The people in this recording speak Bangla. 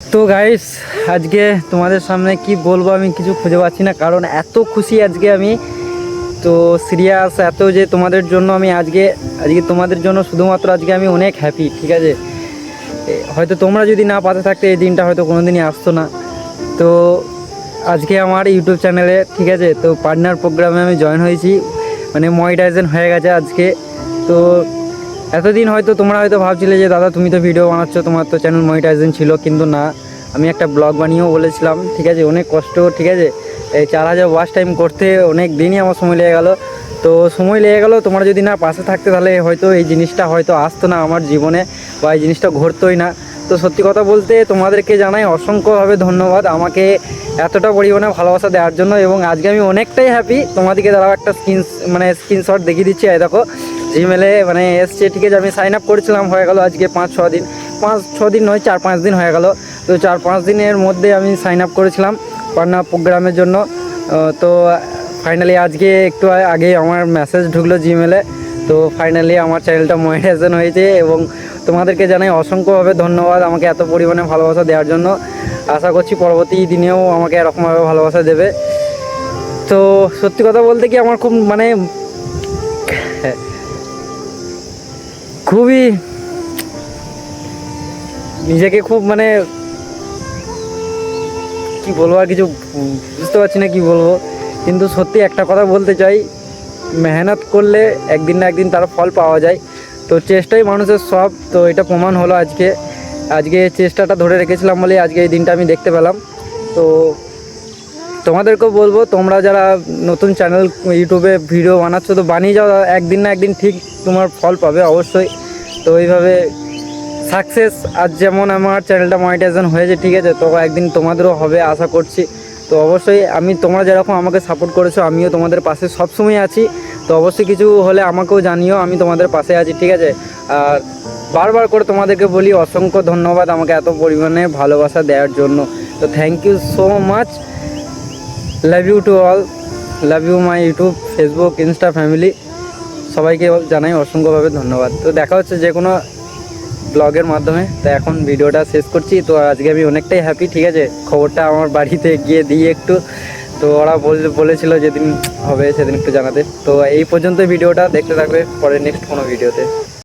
তো গাইস, আজকে তোমাদের সামনে কি বলবো আমি কিছু খুঁজে পাচ্ছি না, কারণ এত খুশি আজকে আমি। তো সিরিয়াস এত যে তোমাদের জন্য আমি আজকে আজকে তোমাদের জন্য শুধুমাত্র আজকে আমি অনেক হ্যাপি। ঠিক আছে, হয়তো তোমরা যদি না পাশে থাকতে এই দিনটা হয়তো কোনো দিনই আসতো না। তো আজকে আমার ইউটিউব চ্যানেলে, ঠিক আছে, তো পার্টনার প্রোগ্রামে আমি জয়েন হয়েছি, মানে মনিটাইজেশন হয়ে গেছে আজকে। তো এতদিন হয়তো তোমরা হয়তো ভাবছিলে যে দাদা তুমি তো ভিডিও বানাচ্ছ, তোমার তো চ্যানেল মনিটাইজেশন ছিল, কিন্তু না, আমি একটা ব্লগ বানিয়েও বলেছিলাম। ঠিক আছে, অনেক কষ্ট, ঠিক আছে, এই 4000 ওয়াচ টাইম করতে অনেক দিনই আমার সময় লেগে গেলো। তো সময় লেগে গেলো, তোমরা যদি না পাশে থাকতে তাহলে হয়তো এই জিনিসটা হয়তো আসতো না আমার জীবনে, বা এই জিনিসটা ঘটতোই না। তো সত্যি কথা বলতে তোমাদেরকে জানাই অসংখ্যভাবে ধন্যবাদ আমাকে এতটা পরিমাণে ভালোবাসা দেওয়ার জন্য। এবং আজকে আমি অনেকটাই হ্যাপি। তোমাদেরকে দাঁড়াও একটা স্ক্রিনশট দেখিয়ে দিচ্ছি। এই দেখো, জিমেলে মানে এসছে, ঠিক আছে, আমি সাইন আপ করেছিলাম, হয়ে গেল আজকে 5-6 দিন নয়, 4-5 দিন হয়ে গেল। তো 4-5 দিনের মধ্যে আমি সাইন আপ করেছিলাম পার্টনার প্রোগ্রামের জন্য। তো ফাইনালি আজকে একটু আগে আমার মেসেজ ঢুকলো জিমেলে। তো ফাইনালি আমার চ্যানেলটা মনিটাইজেশন হয়েছে, এবং তোমাদেরকে জানাই অসংখ্যভাবে ধন্যবাদ আমাকে এত পরিমাণে ভালোবাসা দেওয়ার জন্য। আশা করছি পরবর্তী দিনেও আমাকে এরকমভাবে ভালোবাসা দেবে। তো সত্যি কথা বলতে কি আমার খুব মানে খুবই নিজেকে খুব মানে কি বলবো, আর কিছু বুঝতে পারছি না কি বলবো। কিন্তু সত্যি একটা কথা বলতে চাই, মেহনত করলে একদিন না একদিন তার ফল পাওয়া যায়। তো চেষ্টাই মানুষের সব, তো এটা প্রমাণ হলো আজকে চেষ্টাটা ধরে রেখেছিলাম বলে আজকে এই দিনটা আমি দেখতে পেলাম। তো তোমাদেরকেও বলবো, তোমরা যারা নতুন চ্যানেল ইউটিউবে ভিডিও বানাচ্ছো, তো বানিয়ে যাও, একদিন না একদিন ঠিক তোমার ফল পাবে অবশ্যই। তো এইভাবে সাকসেস, আজ যেমন আমার চ্যানেলটা মনিটাইজেশন হয়েছে, ঠিক আছে, তো একদিন তোমাদেরও হবে আশা করছি। তো অবশ্যই তোমরা যেরকম আমাকে সাপোর্ট করেছো, আমিও তোমাদের পাশে সবসময় আছি। তো অবশ্যই কিছু হলে আমাকেও জানিও, আমি তোমাদের পাশে আছি, ঠিক আছে। আর বারবার করে তোমাদেরকে বলি অসংখ্য ধন্যবাদ আমাকে এত পরিমাণে ভালোবাসা দেওয়ার জন্য। তো thank you so much, love you to all, love you my YouTube, Facebook, Insta family, সবাইকে জানাই অসংখ্যভাবে ধন্যবাদ। তো দেখা হচ্ছে যে কোনো ব্লগের মাধ্যমে। তো এখন ভিডিওটা শেষ করছি। তো আজকে আমি অনেকটাই হ্যাপি, ঠিক আছে। খবরটা আমার বাড়িতে গিয়ে দিই একটু, তো ওরা বলেছিল যেদিন হবে সেদিন একটু জানাতে। তো এই পর্যন্ত ভিডিওটা দেখতে থাকবে, পরে নেক্সট কোনো ভিডিওতে।